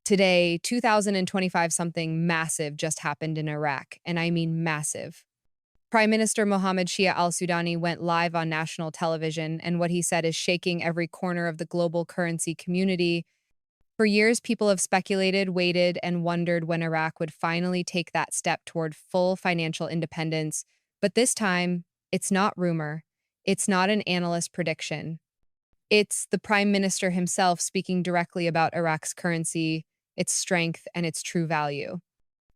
Today, 2025 something massive just happened in Iraq, and I mean massive. Prime Minister Mohammed Shia al-Sudani went live on national television, and what he said is shaking every corner of the global currency community. For years, people have speculated, waited, and wondered when Iraq would finally take that step toward full financial independence. But this time, it's not rumor. It's not an analyst prediction. It's the prime minister himself speaking directly about Iraq's currency, its strength, and its true value.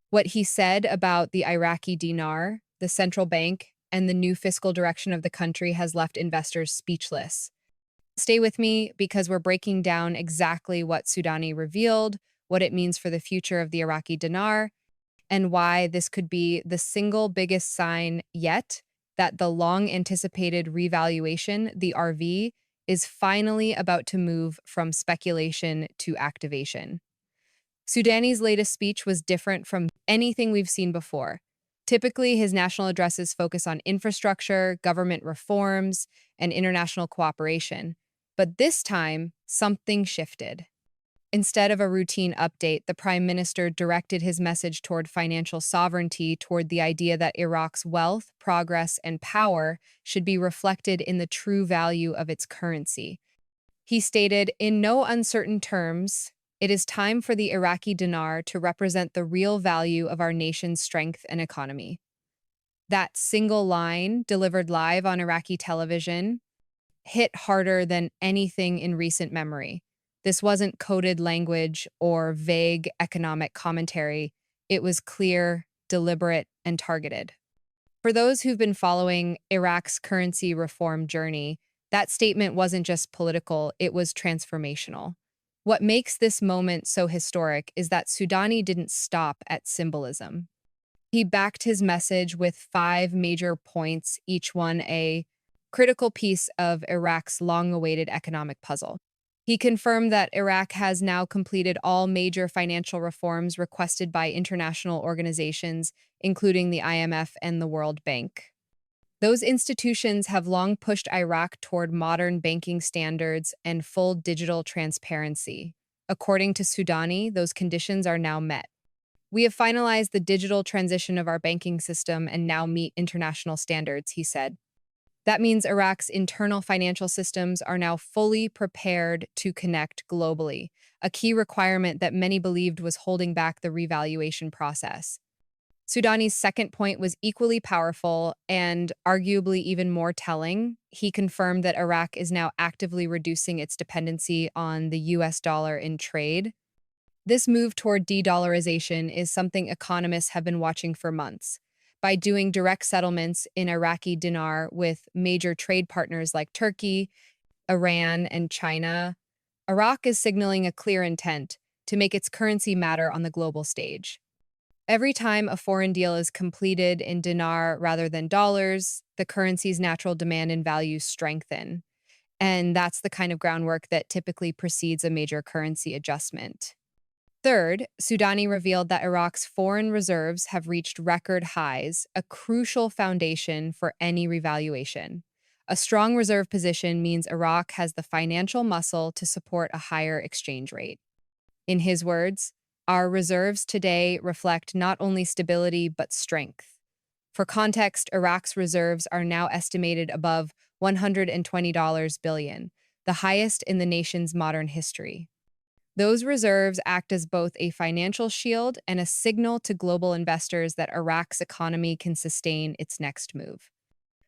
What he said about the Iraqi dinar, the central bank, and the new fiscal direction of the country has left investors speechless. Stay with me because we're breaking down exactly what Sudani revealed, what it means for the future of the Iraqi dinar, and why this could be the single biggest sign yet that the long anticipated revaluation, the RV, is finally about to move from speculation to activation. Sudani's latest speech was different from anything we've seen before. Typically, his national addresses focus on infrastructure, government reforms, and international cooperation. But this time, something shifted. Instead of a routine update, the prime minister directed his message toward financial sovereignty, toward the idea that Iraq's wealth, progress, and power should be reflected in the true value of its currency. He stated, in no uncertain terms, it is time for the Iraqi dinar to represent the real value of our nation's strength and economy. That single line, delivered live on Iraqi television, hit harder than anything in recent memory. This wasn't coded language or vague economic commentary. It was clear, deliberate, and targeted. For those who've been following Iraq's currency reform journey, that statement wasn't just political, it was transformational. What makes this moment so historic is that Sudani didn't stop at symbolism. He backed his message with 5 major points, each one a critical piece of Iraq's long-awaited economic puzzle. He confirmed that Iraq has now completed all major financial reforms requested by international organizations, including the IMF and the World Bank. Those institutions have long pushed Iraq toward modern banking standards and full digital transparency. According to Sudani, those conditions are now met. We have finalized the digital transition of our banking system and now meet international standards, he said. That means Iraq's internal financial systems are now fully prepared to connect globally, a key requirement that many believed was holding back the revaluation process. Sudani's second point was equally powerful and arguably even more telling. He confirmed that Iraq is now actively reducing its dependency on the US dollar in trade. This move toward de-dollarization is something economists have been watching for months. By doing direct settlements in Iraqi dinar with major trade partners like Turkey, Iran, and China, Iraq is signaling a clear intent to make its currency matter on the global stage. Every time a foreign deal is completed in dinar rather than dollars, the currency's natural demand and value strengthen. And that's the kind of groundwork that typically precedes a major currency adjustment. Third, Sudani revealed that Iraq's foreign reserves have reached record highs, a crucial foundation for any revaluation. A strong reserve position means Iraq has the financial muscle to support a higher exchange rate. In his words, our reserves today reflect not only stability but strength. For context, Iraq's reserves are now estimated above $120 billion, the highest in the nation's modern history. Those reserves act as both a financial shield and a signal to global investors that Iraq's economy can sustain its next move.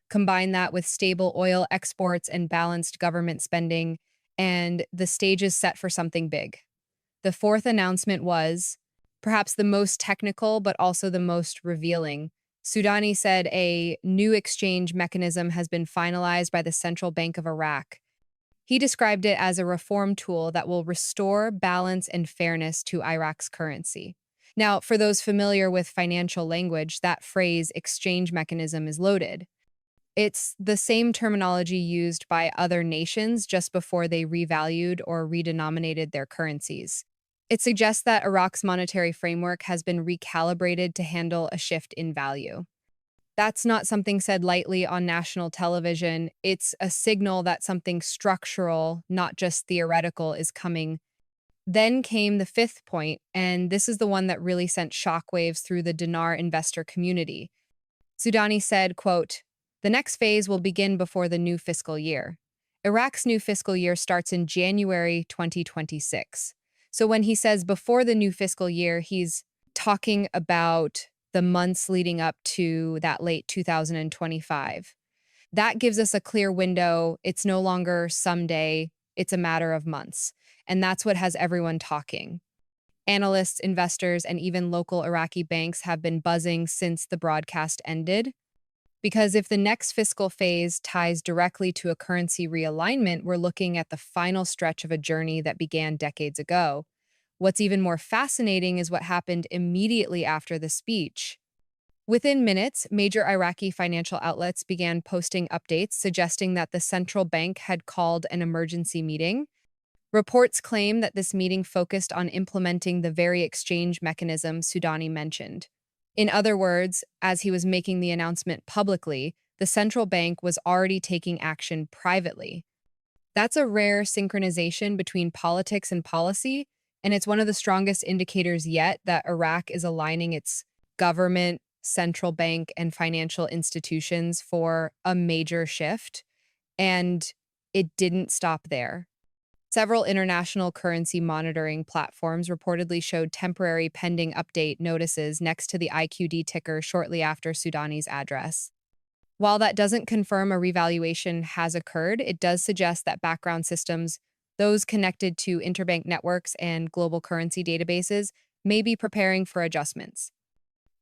Combine that with stable oil exports and balanced government spending, and the stage is set for something big. The fourth announcement was, perhaps the most technical but also the most revealing. Sudani said a new exchange mechanism has been finalized by the Central Bank of Iraq. He described it as a reform tool that will restore balance and fairness to Iraq's currency. Now, for those familiar with financial language, that phrase exchange mechanism is loaded. It's the same terminology used by other nations just before they revalued or redenominated their currencies. It suggests that Iraq's monetary framework has been recalibrated to handle a shift in value. That's not something said lightly on national television. It's a signal that something structural, not just theoretical, is coming. Then came the fifth point, and this is the one that really sent shockwaves through the dinar investor community. Sudani said, quote, "The next phase will begin before the new fiscal year. Iraq's new fiscal year starts in January 2026. So when he says before the new fiscal year, he's talking about the months leading up to that late 2025. That gives us a clear window. It's no longer someday, it's a matter of months. And that's what has everyone talking. Analysts, investors, and even local Iraqi banks have been buzzing since the broadcast ended. Because if the next fiscal phase ties directly to a currency realignment, we're looking at the final stretch of a journey that began decades ago. What's even more fascinating is what happened immediately after the speech. Within minutes, major Iraqi financial outlets began posting updates suggesting that the central bank had called an emergency meeting. Reports claim that this meeting focused on implementing the very exchange mechanism Sudani mentioned. In other words, as he was making the announcement publicly, the central bank was already taking action privately. That's a rare synchronization between politics and policy, and it's one of the strongest indicators yet that Iraq is aligning its government, central bank, and financial institutions for a major shift. And it didn't stop there. Several international currency monitoring platforms reportedly showed temporary pending update notices next to the IQD ticker shortly after Sudani's address. While that doesn't confirm a revaluation has occurred, it does suggest that background systems, those connected to interbank networks and global currency databases, may be preparing for adjustments.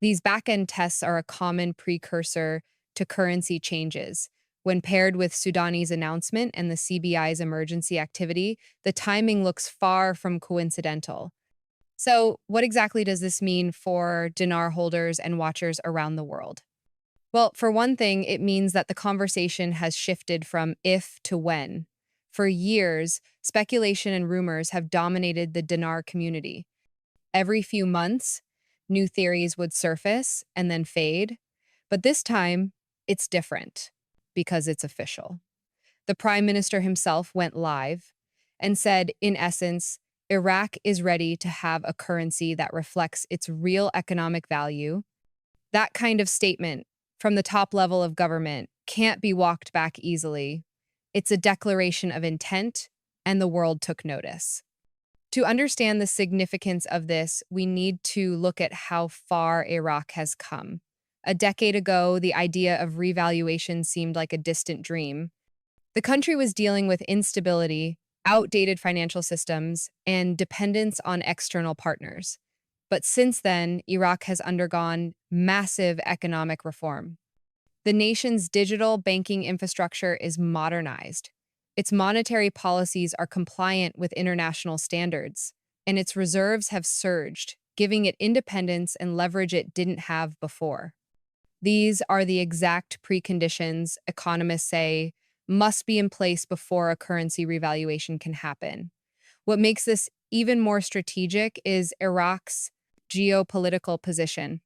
These back-end tests are a common precursor to currency changes. When paired with Sudani's announcement and the CBI's emergency activity, the timing looks far from coincidental. So, what exactly does this mean for dinar holders and watchers around the world? Well, for one thing, it means that the conversation has shifted from if to when. For years, speculation and rumors have dominated the dinar community. Every few months, new theories would surface and then fade. But this time, it's different because it's official. The prime minister himself went live and said, in essence, Iraq is ready to have a currency that reflects its real economic value. That kind of statement from the top level of government can't be walked back easily. It's a declaration of intent, and the world took notice. To understand the significance of this, we need to look at how far Iraq has come. A decade ago, the idea of revaluation seemed like a distant dream. The country was dealing with instability, outdated financial systems, and dependence on external partners. But since then, Iraq has undergone massive economic reform. The nation's digital banking infrastructure is modernized. Its monetary policies are compliant with international standards, and its reserves have surged, giving it independence and leverage it didn't have before. These are the exact preconditions economists say must be in place before a currency revaluation can happen. What makes this even more strategic is Iraq's geopolitical position.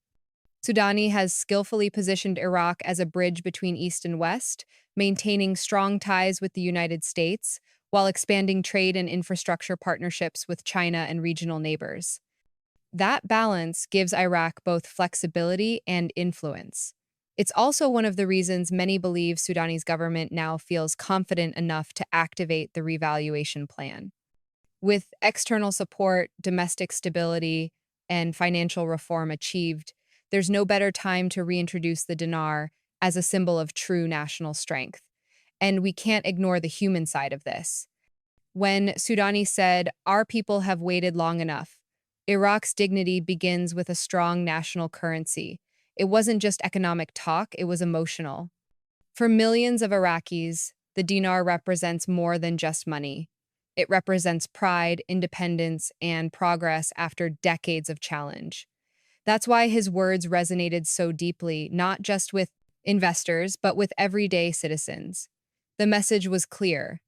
Sudani has skillfully positioned Iraq as a bridge between East and West, maintaining strong ties with the United States while expanding trade and infrastructure partnerships with China and regional neighbors. That balance gives Iraq both flexibility and influence. It's also one of the reasons many believe Sudani's government now feels confident enough to activate the revaluation plan. With external support, domestic stability, and financial reform achieved, there's no better time to reintroduce the dinar as a symbol of true national strength. And we can't ignore the human side of this. When Sudani said, "Our people have waited long enough," Iraq's dignity begins with a strong national currency. It wasn't just economic talk, it was emotional. For millions of Iraqis, the dinar represents more than just money. It represents pride, independence, and progress after decades of challenge. That's why his words resonated so deeply, not just with investors, but with everyday citizens. The message was clear.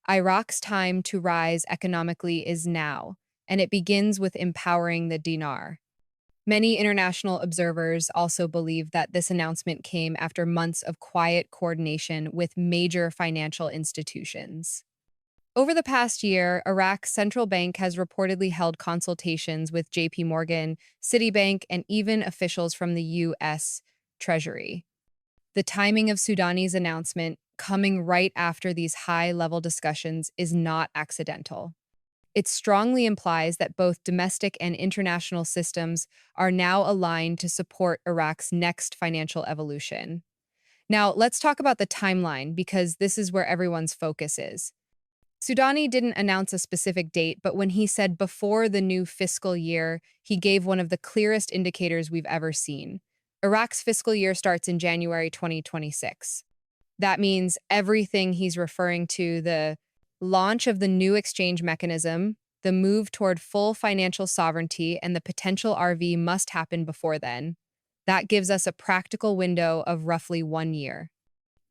Iraq's time to rise economically is now, and it begins with empowering the dinar. Many international observers also believe that this announcement came after months of quiet coordination with major financial institutions. Over the past year, Iraq's central bank has reportedly held consultations with JP Morgan, Citibank, and even officials from the US Treasury. The timing of Sudani's announcement, coming right after these high-level discussions, is not accidental. It strongly implies that both domestic and international systems are now aligned to support Iraq's next financial evolution. Now, let's talk about the timeline because this is where everyone's focus is. Sudani didn't announce a specific date, but when he said before the new fiscal year, he gave one of the clearest indicators we've ever seen. Iraq's fiscal year starts in January 2026. That means everything he's referring to, the launch of the new exchange mechanism, the move toward full financial sovereignty, and the potential RV must happen before then. That gives us a practical window of roughly 1 year.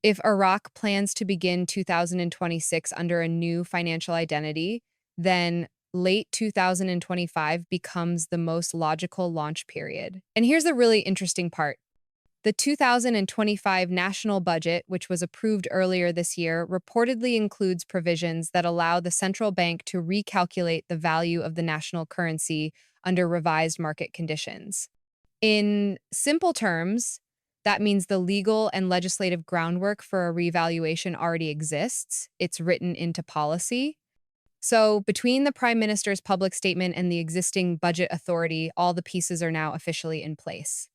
If Iraq plans to begin 2026 under a new financial identity, then late 2025 becomes the most logical launch period. And here's the really interesting part. The 2025 national budget, which was approved earlier this year, reportedly includes provisions that allow the central bank to recalculate the value of the national currency under revised market conditions. In simple terms, that means the legal and legislative groundwork for a revaluation already exists. It's written into policy. So, between the Prime Minister's public statement and the existing budget authority, all the pieces are now officially in place.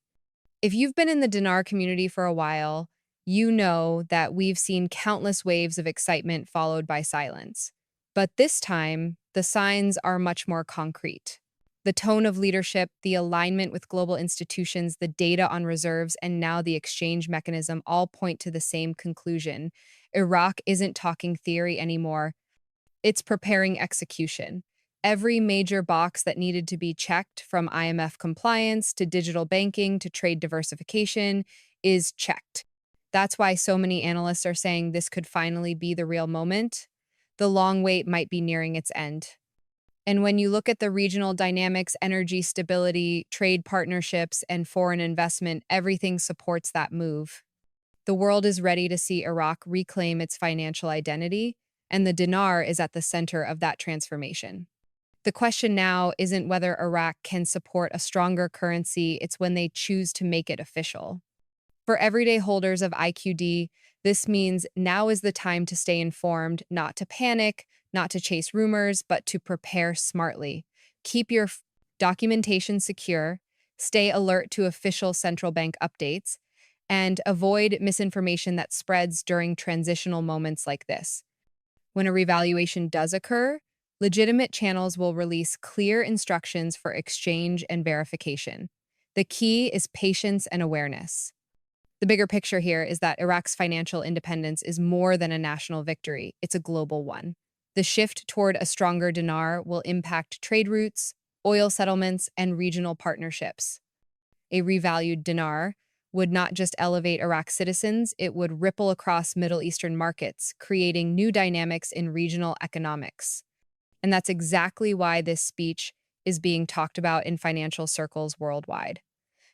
If you've been in the dinar community for a while, you know that we've seen countless waves of excitement followed by silence. But this time, the signs are much more concrete. The tone of leadership, the alignment with global institutions, the data on reserves, and now the exchange mechanism all point to the same conclusion. Iraq isn't talking theory anymore. It's preparing execution. Every major box that needed to be checked, from IMF compliance to digital banking to trade diversification, is checked. That's why so many analysts are saying this could finally be the real moment. The long wait might be nearing its end. And when you look at the regional dynamics, energy stability, trade partnerships, and foreign investment, everything supports that move. The world is ready to see Iraq reclaim its financial identity, and the dinar is at the center of that transformation. The question now isn't whether Iraq can support a stronger currency, it's when they choose to make it official. For everyday holders of IQD, this means now is the time to stay informed, not to panic, not to chase rumors, but to prepare smartly. Keep your documentation secure, stay alert to official central bank updates, and avoid misinformation that spreads during transitional moments like this. When a revaluation does occur, legitimate channels will release clear instructions for exchange and verification. The key is patience and awareness. The bigger picture here is that Iraq's financial independence is more than a national victory, it's a global one. The shift toward a stronger dinar will impact trade routes, oil settlements, and regional partnerships. A revalued dinar would not just elevate Iraq's citizens, it would ripple across Middle Eastern markets, creating new dynamics in regional economics. And that's exactly why this speech is being talked about in financial circles worldwide.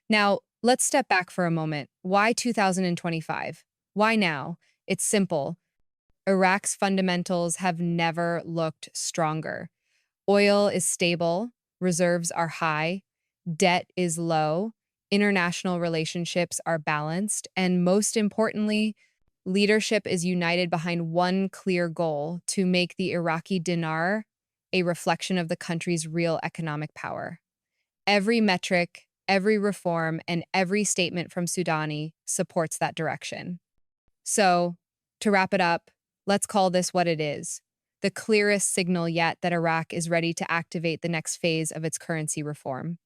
Now, let's step back for a moment. Why 2025? Why now? It's simple. Iraq's fundamentals have never looked stronger. Oil is stable, reserves are high, debt is low, international relationships are balanced, and most importantly, leadership is united behind one clear goal: to make the Iraqi dinar a reflection of the country's real economic power. Every metric, every reform, and every statement from Sudani supports that direction. So, to wrap it up, let's call this what it is: the clearest signal yet that Iraq is ready to activate the next phase of its currency reform.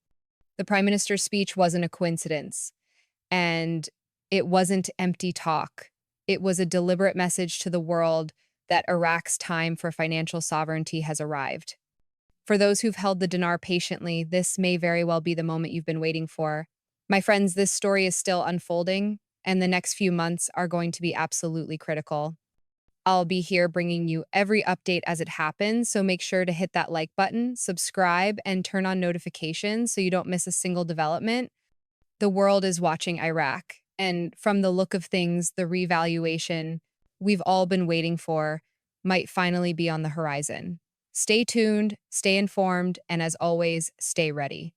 The Prime Minister's speech wasn't a coincidence, and it wasn't empty talk. It was a deliberate message to the world that Iraq's time for financial sovereignty has arrived. For those who've held the dinar patiently, this may very well be the moment you've been waiting for. My friends, this story is still unfolding, and the next few months are going to be absolutely critical. I'll be here bringing you every update as it happens, so make sure to hit that like button, subscribe, and turn on notifications so you don't miss a single development. The world is watching Iraq, and from the look of things, the revaluation we've all been waiting for might finally be on the horizon. Stay tuned, stay informed, and as always, stay ready.